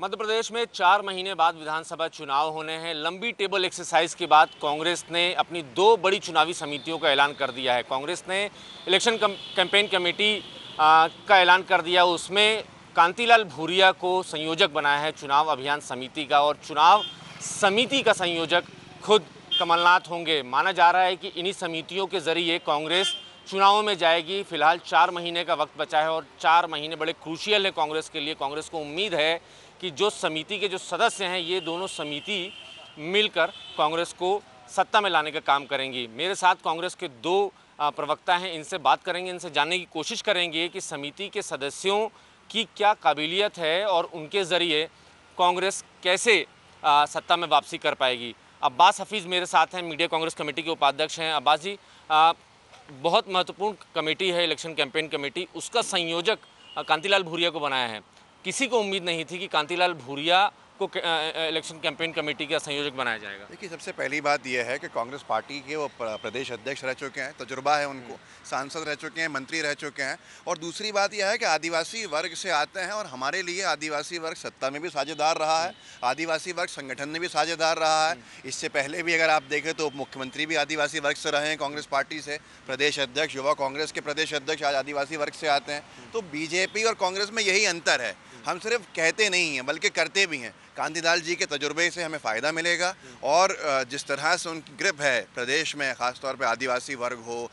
मध्य प्रदेश में 4 महीने बाद विधानसभा चुनाव होने हैं। लंबी टेबल एक्सरसाइज के बाद कांग्रेस ने अपनी 2 बड़ी चुनावी समितियों का ऐलान कर दिया है। कांग्रेस ने इलेक्शन कैंपेन कमेटी का ऐलान कर दिया। उसमें कांतिलाल भूरिया को संयोजक बनाया है चुनाव अभियान समिति का, और चुनाव समिति का संयोजक खुद कमलनाथ होंगे। माना जा रहा है कि इन्हीं समितियों के जरिए कांग्रेस चुनावों में जाएगी। फिलहाल 4 महीने का वक्त बचा है और 4 महीने बड़े क्रूशियल है कांग्रेस के लिए। कांग्रेस को उम्मीद है कि जो समिति के जो सदस्य हैं, ये दोनों समिति मिलकर कांग्रेस को सत्ता में लाने का काम करेंगी। मेरे साथ कांग्रेस के 2 प्रवक्ता हैं, इनसे बात करेंगे, इनसे जानने की कोशिश करेंगे कि समिति के सदस्यों की क्या काबिलियत है और उनके ज़रिए कांग्रेस कैसे सत्ता में वापसी कर पाएगी। अब्बास हफीज़ मेरे साथ हैं, मीडिया कांग्रेस कमेटी के उपाध्यक्ष हैं। अब्बास जी, बहुत महत्वपूर्ण कमेटी है इलेक्शन कैंपेन कमेटी, उसका संयोजक कांतिलाल भूरिया को बनाया है। किसी को उम्मीद नहीं थी कि कांतिलाल भूरिया को इलेक्शन कैंपेन कमेटी का संयोजक बनाया जाएगा। देखिए, सबसे पहली बात यह है कि कांग्रेस पार्टी के वो प्रदेश अध्यक्ष रह चुके हैं, तजुर्बा है उनको, सांसद रह चुके हैं, मंत्री रह चुके हैं। और दूसरी बात यह है कि आदिवासी वर्ग से आते हैं और हमारे लिए आदिवासी वर्ग सत्ता में भी साझेदार रहा है, आदिवासी वर्ग संगठन में भी साझेदार रहा है। इससे पहले भी अगर आप देखें तो मुख्यमंत्री भी आदिवासी वर्ग से रहे हैं कांग्रेस पार्टी से, प्रदेश अध्यक्ष, युवा कांग्रेस के प्रदेश अध्यक्ष आज आदिवासी वर्ग से आते हैं। तो बीजेपी और कांग्रेस में यही अंतर है, हम सिर्फ कहते नहीं हैं बल्कि करते भी हैं। कांतिलाल जी के तजुर्बे से हमें फ़ायदा मिलेगा और जिस तरह से उनकी ग्रिप है प्रदेश में, ख़ासतौर पे आदिवासी वर्ग हो,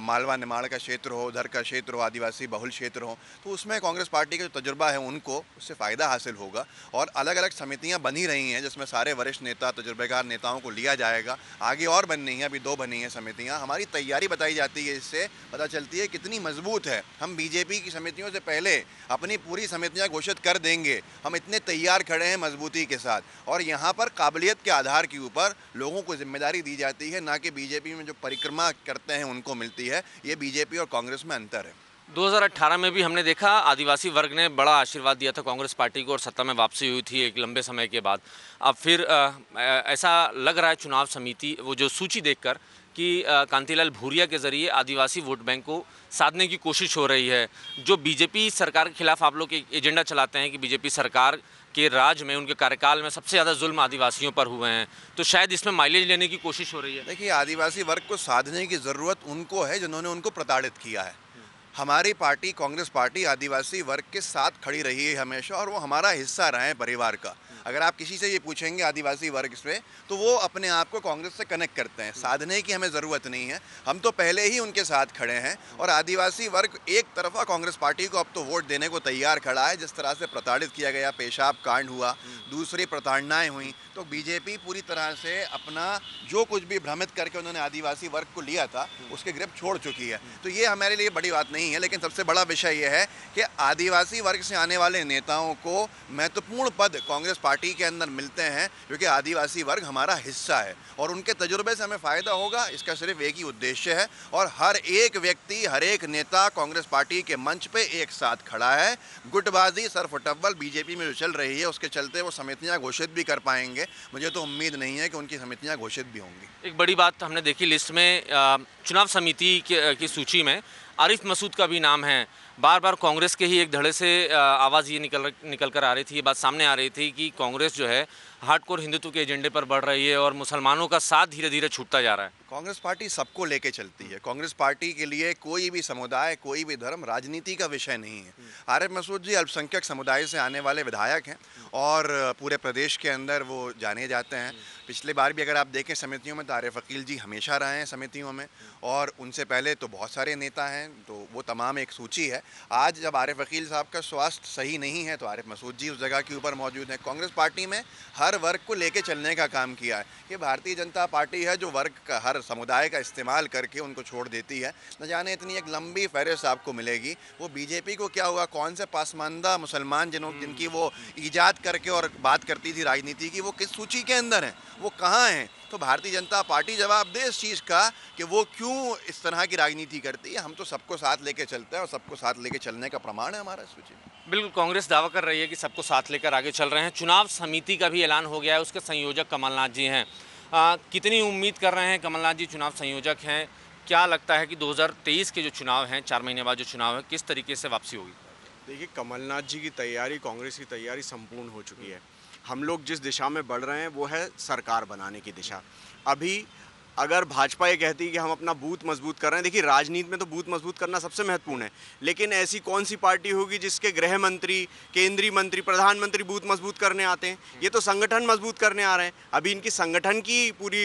मालवा निमाड़ का क्षेत्र हो, उधर का क्षेत्र हो, आदिवासी बहुल क्षेत्र हो, तो उसमें कांग्रेस पार्टी का जो तजुर्बा है उनको उससे फ़ायदा हासिल होगा। और अलग अलग समितियां बनी रही हैं जिसमें सारे वरिष्ठ नेता, तजुर्बेकार नेताओं को लिया जाएगा। आगे और बननी है, अभी 2 बनी हैं समितियाँ। हमारी तैयारी बताई जाती है, इससे पता चलती है कितनी मजबूत है। हम बीजेपी की समितियों से पहले अपनी पूरी समितियाँ घोषित कर देंगे, हम इतने तैयार खड़े हैं मजबूती के साथ। और यहाँ पर काबिलियत के आधार के ऊपर लोगों को जिम्मेदारी दी जाती है, ना कि बीजेपी में जो परिक्रमा करते हैं उनको मिलती है। ये बीजेपी और कांग्रेस में अंतर है। 2018 में भी हमने देखा आदिवासी वर्ग ने बड़ा आशीर्वाद दिया था कांग्रेस पार्टी को और सत्ता में वापसी हुई थी एक लंबे समय के बाद। अब फिर ऐसा लग रहा है चुनाव समिति वो जो सूची देखकर कि कांतिलाल भूरिया के ज़रिए आदिवासी वोट बैंक को साधने की कोशिश हो रही है। जो बीजेपी सरकार के खिलाफ आप लोग एक एजेंडा चलाते हैं कि बीजेपी सरकार के राज में, उनके कार्यकाल में सबसे ज़्यादा जुल्म आदिवासियों पर हुए हैं, तो शायद इसमें माइलेज लेने की कोशिश हो रही है। देखिए, आदिवासी वर्ग को साधने की ज़रूरत उनको है जिन्होंने उनको प्रताड़ित किया है। हमारी पार्टी, कांग्रेस पार्टी, आदिवासी वर्ग के साथ खड़ी रही है हमेशा और वो हमारा हिस्सा रहे हैं परिवार का। अगर आप किसी से ये पूछेंगे आदिवासी वर्ग से, तो वो अपने आप को कांग्रेस से कनेक्ट करते हैं। साधने की हमें ज़रूरत नहीं है, हम तो पहले ही उनके साथ खड़े हैं। और आदिवासी वर्ग एक तरफा कांग्रेस पार्टी को अब तो वोट देने को तैयार खड़ा है। जिस तरह से प्रताड़ित किया गया, पेशाब कांड हुआ, दूसरी प्रताड़नाएँ हुई, तो बीजेपी पूरी तरह से अपना जो कुछ भी भ्रमित करके उन्होंने आदिवासी वर्ग को लिया था उसके ग्रिप छोड़ चुकी है। तो ये हमारे लिए बड़ी बात नहीं है। लेकिन सबसे बड़ा विषय यह है कि आदिवासी वर्ग से आने वाले नेताओं को महत्वपूर्ण पद कांग्रेस पार्टी के अंदर मिलते हैं, क्योंकि आदिवासी वर्ग हमारा हिस्सा है और उनके तजुर्बे से हमें फ़ायदा होगा। इसका सिर्फ एक ही उद्देश्य है और हर एक व्यक्ति, हर एक नेता कांग्रेस पार्टी के मंच पे एक साथ खड़ा है। गुटबाजी, सरफुटव्वल बीजेपी में जो चल रही है उसके चलते वो समितियाँ घोषित भी कर पाएंगे। मुझे तो उम्मीद नहीं है कि उनकी समितियाँ घोषित भी होंगी। एक बड़ी बात हमने देखी लिस्ट में, चुनाव समिति की सूची में आरिफ मसूद का भी नाम है। बार बार कांग्रेस के ही एक धड़े से आवाज़ ये निकल कर आ रही थी, ये बात सामने आ रही थी कि कांग्रेस जो है हार्डकोर हिंदुत्व के एजेंडे पर बढ़ रही है और मुसलमानों का साथ धीरे धीरे छूटता जा रहा है। कांग्रेस पार्टी सबको लेके चलती है। कांग्रेस पार्टी के लिए कोई भी समुदाय, कोई भी धर्म राजनीति का विषय नहीं है। आरिफ मसूद जी अल्पसंख्यक समुदाय से आने वाले विधायक हैं और पूरे प्रदेश के अंदर वो जाने जाते हैं। पिछले बार भी अगर आप देखें समितियों में तो आरिफ अकील जी हमेशा रहे हैं समितियों में, और उनसे पहले तो बहुत सारे नेता हैं, तो वो तमाम एक सूची है। आज जब आरिफ अकील साहब का स्वास्थ्य सही नहीं है तो आरिफ मसूद जी उस जगह के ऊपर मौजूद हैं। कांग्रेस पार्टी में हर वर्ग को लेके चलने का काम किया है। ये भारतीय जनता पार्टी है जो वर्ग का, हर समुदाय का इस्तेमाल करके उनको छोड़ देती है। न जाने इतनी एक लंबी फहरिस्त आपको मिलेगी। वो बीजेपी को क्या हुआ, कौन से पासमानदा मुसलमान जिनकी वो ईजाद करके और बात करती थी राजनीति की, वो किस सूची के अंदर हैं, वो कहाँ हैं? तो भारतीय जनता पार्टी जवाब दे इस चीज़ का कि वो क्यों इस तरह की राजनीति करती है। हम तो सबको साथ लेके चलते हैं और सबको साथ लेके चलने का प्रमाण है हमारा सूची में। बिल्कुल, कांग्रेस दावा कर रही है कि सबको साथ लेकर आगे चल रहे हैं। चुनाव समिति का भी ऐलान हो गया है, उसके संयोजक कमलनाथ जी हैं। कितनी उम्मीद कर रहे हैं कमलनाथ जी चुनाव संयोजक हैं? क्या लगता है कि 2023 के जो चुनाव हैं, 4 महीने बाद जो चुनाव है, किस तरीके से वापसी होगी? देखिए, कमलनाथ जी की तैयारी, कांग्रेस की तैयारी संपूर्ण हो चुकी है। हम लोग जिस दिशा में बढ़ रहे हैं वो है सरकार बनाने की दिशा। अभी अगर भाजपा ये कहती है कि हम अपना बूथ मजबूत कर रहे हैं, देखिए राजनीति में तो बूथ मजबूत करना सबसे महत्वपूर्ण है, लेकिन ऐसी कौन सी पार्टी होगी जिसके गृह मंत्री, केंद्रीय मंत्री, प्रधानमंत्री बूथ मजबूत करने आते हैं? ये तो संगठन मजबूत करने आ रहे हैं। अभी इनकी संगठन की पूरी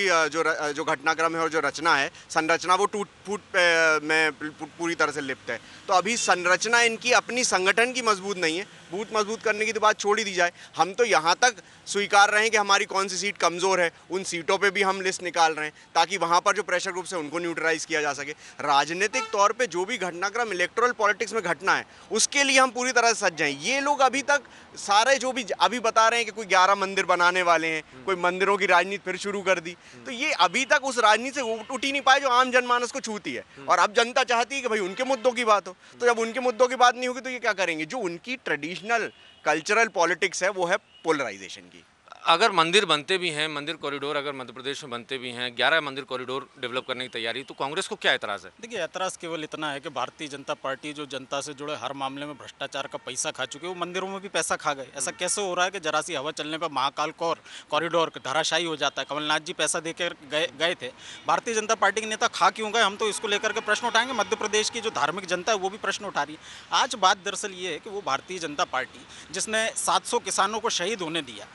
जो घटनाक्रम है और जो रचना है, संरचना, वो टूट फूट में पूरी तरह से लिप्त है। तो अभी संरचना इनकी अपनी संगठन की मजबूत नहीं है। बूथ मजबूत करने की तो बात छोड़ ही दी जाए, हम तो यहाँ तक स्वीकार रहे हैं कि हमारी कौन सी सीट कमज़ोर है, उन सीटों पे भी हम लिस्ट निकाल रहे हैं ताकि वहाँ पर जो प्रेशर ग्रुप्स है उनको न्यूट्रलाइज किया जा सके। राजनीतिक तौर पे जो भी घटनाक्रम इलेक्टोरल पॉलिटिक्स में घटना है उसके लिए हम पूरी तरह से सज्ज हैं। ये लोग अभी तक सारे जो भी अभी बता रहे हैं कि कोई 11 मंदिर बनाने वाले हैं, कोई मंदिरों की राजनीति फिर शुरू कर दी, तो ये अभी तक उस राजनीति से उठ ही नहीं पाए जो आम जनमानस को छूती है। और अब जनता चाहती है कि भाई उनके मुद्दों की बात हो, तो जब उनके मुद्दों की बात नहीं होगी तो ये क्या करेंगे? जो उनकी ट्रेडिशनल कल्चरल पॉलिटिक्स है वो है पोलराइजेशन की। अगर मंदिर बनते भी हैं, मंदिर कॉरिडोर अगर मध्य प्रदेश में बनते भी हैं, 11 मंदिर कॉरिडोर डेवलप करने की तैयारी, तो कांग्रेस को क्या एतराज़ है? देखिए, ऐतराज़ केवल इतना है कि भारतीय जनता पार्टी जो जनता से जुड़े हर मामले में भ्रष्टाचार का पैसा खा चुके, वो मंदिरों में भी पैसा खा गए। ऐसा कैसे हो रहा है कि जरा सी हवा चलने पर महाकाल कॉरिडोर धराशायी हो जाता है? कमलनाथ जी पैसा देकर गए थे, भारतीय जनता पार्टी के नेता खा क्यों गए? हम तो इसको लेकर के प्रश्न उठाएंगे। मध्य प्रदेश की जो धार्मिक जनता है वो भी प्रश्न उठा रही है। आज बात दरअसल ये है कि वो भारतीय जनता पार्टी जिसने 700 किसानों को शहीद होने दिया,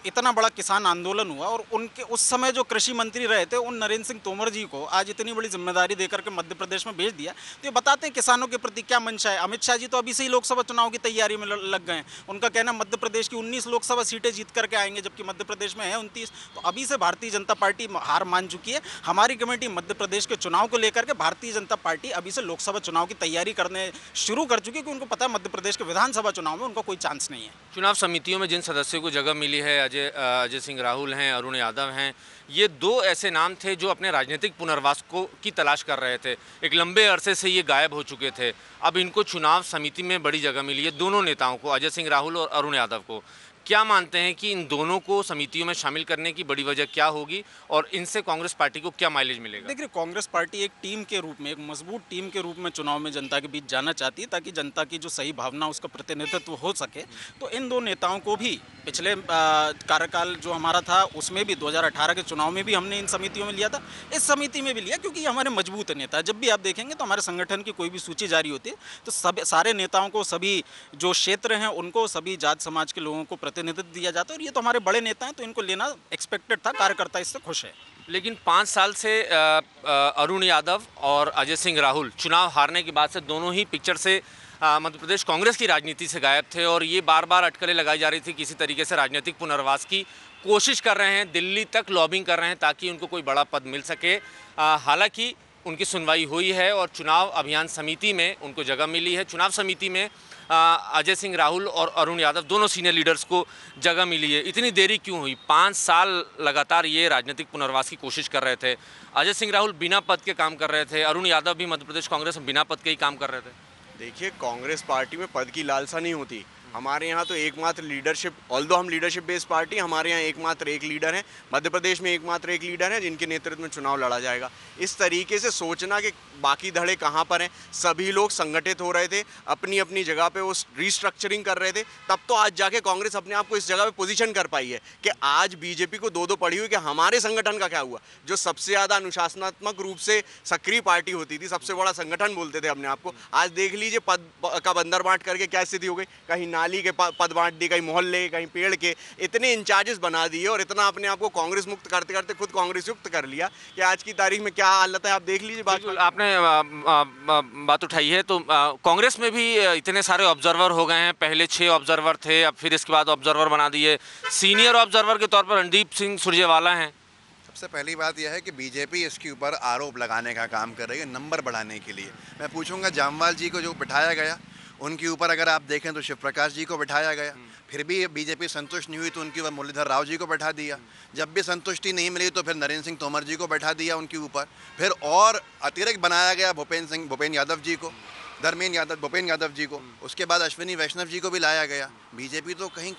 इतना बड़ा किसान आंदोलन हुआ, और उनके उस समय जो कृषि मंत्री रहे थे उन नरेंद्र सिंह तोमर जी को आज इतनी बड़ी जिम्मेदारी देकर के मध्य प्रदेश में भेज दिया, तो ये बताते हैं किसानों के प्रति क्या मंशा है। अमित शाह जी तो अभी से ही लोकसभा चुनाव की तैयारी में लग गए हैं। उनका कहना मध्य प्रदेश की 19 लोकसभा सीटें जीत करके आएंगे, जबकि मध्य प्रदेश में है 29। तो अभी से भारतीय जनता पार्टी हार मान चुकी है। हमारी कमेटी मध्य प्रदेश के चुनाव को लेकर के भारतीय जनता पार्टी अभी से लोकसभा चुनाव की तैयारी करने शुरू कर चुकी है, क्योंकि उनको पता है मध्य प्रदेश के विधानसभा चुनाव में उनका कोई चांस नहीं है। चुनाव समितियों में जिन सदस्यों को जगह मिली है, अजय सिंह राहुल हैं, अरुण यादव हैं, ये दो ऐसे नाम थे जो अपने राजनीतिक पुनर्वास की तलाश कर रहे थे। एक लंबे अरसे से ये गायब हो चुके थे, अब इनको चुनाव समिति में बड़ी जगह मिली है, दोनों नेताओं को, अजय सिंह राहुल और अरुण यादव को। क्या मानते हैं कि इन दोनों को समितियों में शामिल करने की बड़ी वजह क्या होगी और इनसे कांग्रेस पार्टी को क्या माइलेज मिलेगा? देखिए, कांग्रेस पार्टी एक टीम के रूप में, एक मजबूत टीम के रूप में चुनाव में जनता के बीच जाना चाहती है, ताकि जनता की जो सही भावना उसका प्रतिनिधित्व हो सके। तो इन दो नेताओं को भी पिछले कार्यकाल जो हमारा था उसमें भी 2018 के चुनाव में भी हमने इन समितियों में लिया था, इस समिति में भी लिया, क्योंकि ये हमारे मजबूत नेता है। जब भी आप देखेंगे तो हमारे संगठन की कोई भी सूची जारी होती है तो सारे नेताओं को, सभी जो क्षेत्र हैं उनको, सभी जात समाज के लोगों को प्रतिनिधित्व दिया जाता है, और ये तो हमारे बड़े नेता हैं तो इनको लेना एक्सपेक्टेड था। कार्यकर्ता इससे खुश है। लेकिन 5 साल से अरुण यादव और अजय सिंह राहुल चुनाव हारने के बाद से दोनों ही पिक्चर से मध्य प्रदेश कांग्रेस की राजनीति से गायब थे, और ये बार बार अटकलें लगाई जा रही थी, किसी तरीके से राजनीतिक पुनर्वास की कोशिश कर रहे हैं, दिल्ली तक लॉबिंग कर रहे हैं ताकि उनको कोई बड़ा पद मिल सके। हालांकि उनकी सुनवाई हुई है और चुनाव अभियान समिति में उनको जगह मिली है। चुनाव समिति में अजय सिंह राहुल और अरुण यादव दोनों सीनियर लीडर्स को जगह मिली है। इतनी देरी क्यों हुई? 5 साल लगातार ये राजनीतिक पुनर्वास की कोशिश कर रहे थे। अजय सिंह राहुल बिना पद के काम कर रहे थे, अरुण यादव भी मध्य प्रदेश कांग्रेस में बिना पद के ही काम कर रहे थे। देखिए, कांग्रेस पार्टी में पद की लालसा नहीं होती। हमारे यहाँ तो एकमात्र लीडरशिप, ऑल्दो हम लीडरशिप बेस्ड पार्टी, हमारे यहाँ एकमात्र एक लीडर है, मध्य प्रदेश में एकमात्र एक लीडर है जिनके नेतृत्व में चुनाव लड़ा जाएगा। इस तरीके से सोचना कि बाकी धड़े कहाँ पर हैं, सभी लोग संगठित हो रहे थे, अपनी अपनी जगह पे वो रीस्ट्रक्चरिंग कर रहे थे, तब तो आज जाके कांग्रेस अपने आप को इस जगह पे पोजीशन कर पाई है कि आज बीजेपी को दो पड़ी हुई कि हमारे संगठन का क्या हुआ। जो सबसे ज़्यादा अनुशासनात्मक रूप से सक्रिय पार्टी होती थी, सबसे बड़ा संगठन बोलते थे अपने आप को, आज देख लीजिए पद का बंदर बांट करके क्या स्थिति हो गई। कहीं नाली के पद बांट दिए, कहीं मोहल्ले, कहीं पेड़ के, इतने इंचार्जेस बना दिए और इतना अपने आप को कांग्रेस मुक्त करते करते खुद कांग्रेस युक्त कर लिया कि आज की तारीख में क्या हालत है आप देख लीजिए। आपने बात उठाई है तो कांग्रेस में भी इतने सारे ऑब्जर्वर हो गए हैं। पहले 6 ऑब्जर्वर थे, अब फिर इसके बाद ऑब्जर्वर बना दिए। सीनियर ऑब्जर्वर के तौर पर रणदीप सिंह सुरजेवाला हैं। सबसे पहली बात यह है कि बीजेपी इसके ऊपर आरोप लगाने का काम कर रही है नंबर बढ़ाने के लिए। मैं पूछूंगा, जामवाल जी को जो बिठाया गया उनके ऊपर अगर आप देखें तो शिव प्रकाश जी को बिठाया गया, फिर भी बीजेपी संतुष्ट नहीं हुई तो उनके ऊपर मुरलीधर राव जी को बैठा दिया। जब भी संतुष्टि नहीं मिली तो फिर नरेंद्र सिंह तोमर जी को बैठा दिया उनके ऊपर, फिर और अतिरिक्त बनाया गया भूपेन यादव जी को। धर्मेंद्र यादव, भूपेंद्र यादव जी को, उसके बाद अश्विनी वैष्णव जी को भी लाया गया। बीजेपी तो कहीं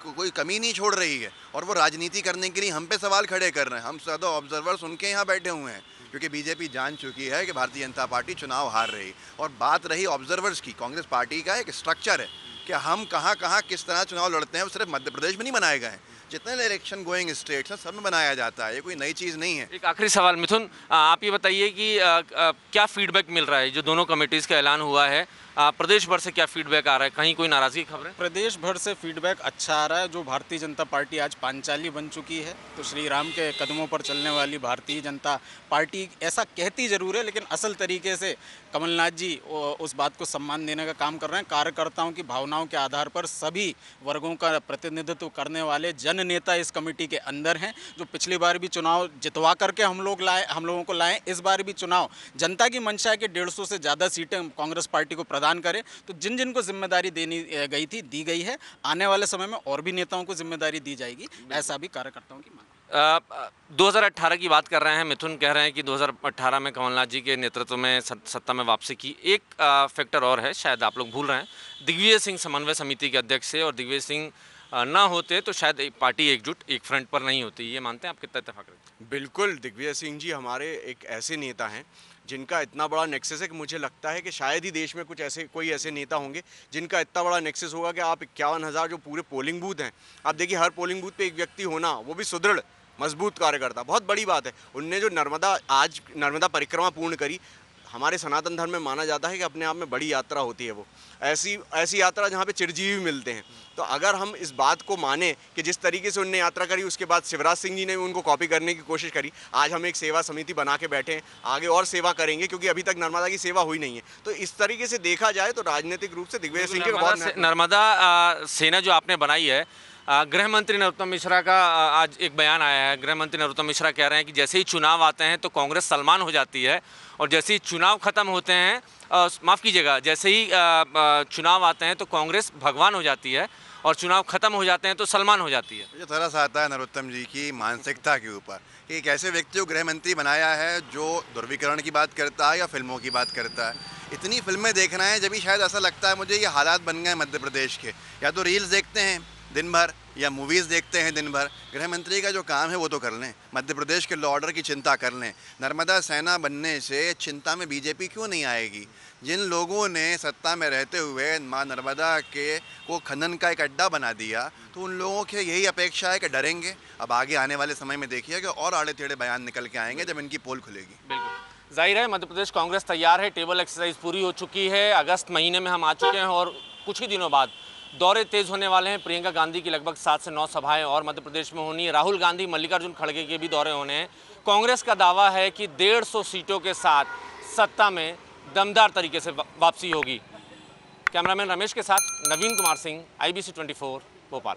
कोई कमी नहीं छोड़ रही है और वो राजनीति करने के लिए हम पे सवाल खड़े कर रहे हैं। हम सदा ऑब्जर्वर्स उनके यहाँ बैठे हुए हैं, क्योंकि बीजेपी जान चुकी है कि भारतीय जनता पार्टी चुनाव हार रही। और बात रही ऑब्जर्वर्स की, कांग्रेस पार्टी का एक स्ट्रक्चर है कि हम कहाँ कहाँ किस तरह चुनाव लड़ते हैं, वो सिर्फ मध्य प्रदेश में नहीं बनाए गए हैं, जितने इलेक्शन गोइंग स्टेट्स हैं सब में बनाया जाता है। ये कोई नई चीज़ नहीं है। एक आखिरी सवाल मिथुन, आप ये बताइए कि क्या फीडबैक मिल रहा है जो दोनों कमेटीज़ का ऐलान हुआ है, प्रदेश भर से क्या फीडबैक आ रहा है, कहीं कोई नाराज़गी की खबरें? प्रदेश भर से फीडबैक अच्छा आ रहा है। जो भारतीय जनता पार्टी आज पांचाली बन चुकी है, तो श्री राम के कदमों पर चलने वाली भारतीय जनता पार्टी ऐसा कहती ज़रूर है, लेकिन असल तरीके से कमलनाथ जी उस बात को सम्मान देने का काम कर रहे हैं। कार्यकर्ताओं की भावनाओं के आधार पर सभी वर्गों का प्रतिनिधित्व करने वाले जन नेता इस कमेटी के अंदर हैं। जो पिछली बार भी चुनाव जितवा करके हम लोगों को लाए, इस बार भी चुनाव जनता की मंशा है कि 150 से ज़्यादा सीटें कांग्रेस पार्टी को प्रदान करें। तो जिन जिन को जिम्मेदारी देनी गई थी, दी गई है। आने वाले समय में और भी नेताओं को जिम्मेदारी दी जाएगी, ऐसा भी कार्यकर्ताओं की मांग। 2018 की बात कर रहे हैं, मिथुन कह रहे हैं कि 2018 में कमलनाथ जी के नेतृत्व में सत्ता में वापसी की। एक फैक्टर और है, शायद आप लोग भूल रहे हैं, दिग्विजय सिंह समन्वय समिति के अध्यक्ष से, और दिग्विजय सिंह ना होते तो शायद पार्टी एकजुट एक फ्रंट पर नहीं होती। ये मानते हैं आप? कितना इत्तेफाक रखते हैं? बिल्कुल, दिग्विजय सिंह जी हमारे एक ऐसे नेता हैं जिनका इतना बड़ा नेक्सस है कि मुझे लगता है कि शायद ही देश में कोई ऐसे नेता होंगे जिनका इतना बड़ा नेक्सस होगा कि आप 51,000 जो पूरे पोलिंग बूथ हैं, आप देखिए हर पोलिंग बूथ पे एक व्यक्ति होना, वो भी सुदृढ़ मजबूत कार्यकर्ता, बहुत बड़ी बात है। उनने जो नर्मदा परिक्रमा पूर्ण करी, हमारे सनातन धर्म में माना जाता है कि अपने आप में बड़ी यात्रा होती है वो, ऐसी यात्रा जहाँ पे चिरंजीवी मिलते हैं। तो अगर हम इस बात को माने कि जिस तरीके से उनने यात्रा करी, उसके बाद शिवराज सिंह जी ने भी उनको कॉपी करने की कोशिश करी। आज हम एक सेवा समिति बना के बैठे हैं, आगे और सेवा करेंगे, क्योंकि अभी तक नर्मदा की सेवा हुई नहीं है। तो इस तरीके से देखा जाए तो राजनीतिक रूप से दिग्विजय सिंह के बहुत नर्मदा सेना जो आपने बनाई है, गृह मंत्री नरोत्तम मिश्रा का आज एक बयान आया है। गृह मंत्री नरोत्तम मिश्रा कह रहे हैं कि जैसे ही चुनाव आते हैं तो कांग्रेस सलमान हो जाती है, और जैसे ही चुनाव खत्म होते हैं, माफ़ कीजिएगा, जैसे ही चुनाव आते हैं तो कांग्रेस भगवान हो जाती है, और चुनाव खत्म हो जाते हैं तो सलमान हो जाती है। मुझे तरस आता है नरोत्तम जी की मानसिकता के ऊपर कि एक ऐसे व्यक्ति को गृह मंत्री बनाया है जो ध्रुवीकरण की बात करता है या फिल्मों की बात करता है। इतनी फिल्में देखना है जब भी शायद ऐसा लगता है मुझे ये हालात बन गए मध्य प्रदेश के, या तो रील्स देखते हैं दिन भर या मूवीज़ देखते हैं दिन भर। गृह मंत्री का जो काम है वो तो कर लें, मध्य प्रदेश के लॉ ऑर्डर की चिंता कर लें। नर्मदा सेना बनने से चिंता में बीजेपी क्यों नहीं आएगी? जिन लोगों ने सत्ता में रहते हुए माँ नर्मदा को खनन का एक अड्डा बना दिया, तो उन लोगों की यही अपेक्षा है कि डरेंगे। अब आगे आने वाले समय में देखिए कि और आड़े टेढ़े बयान निकल के आएंगे जब इनकी पोल खुलेगी। बिल्कुल जाहिर है मध्य प्रदेश कांग्रेस तैयार है, टेबल एक्सरसाइज पूरी हो चुकी है, अगस्त महीने में हम आ चुके हैं, और कुछ ही दिनों बाद दौरे तेज होने वाले हैं। प्रियंका गांधी की लगभग 7 से 9 सभाएं और मध्य प्रदेश में होनी है। राहुल गांधी, मल्लिकार्जुन खड़गे के भी दौरे होने हैं। कांग्रेस का दावा है कि 150 सीटों के साथ सत्ता में दमदार तरीके से वापसी होगी। कैमरामैन रमेश के साथ नवीन कुमार सिंह, IBC 24, भोपाल।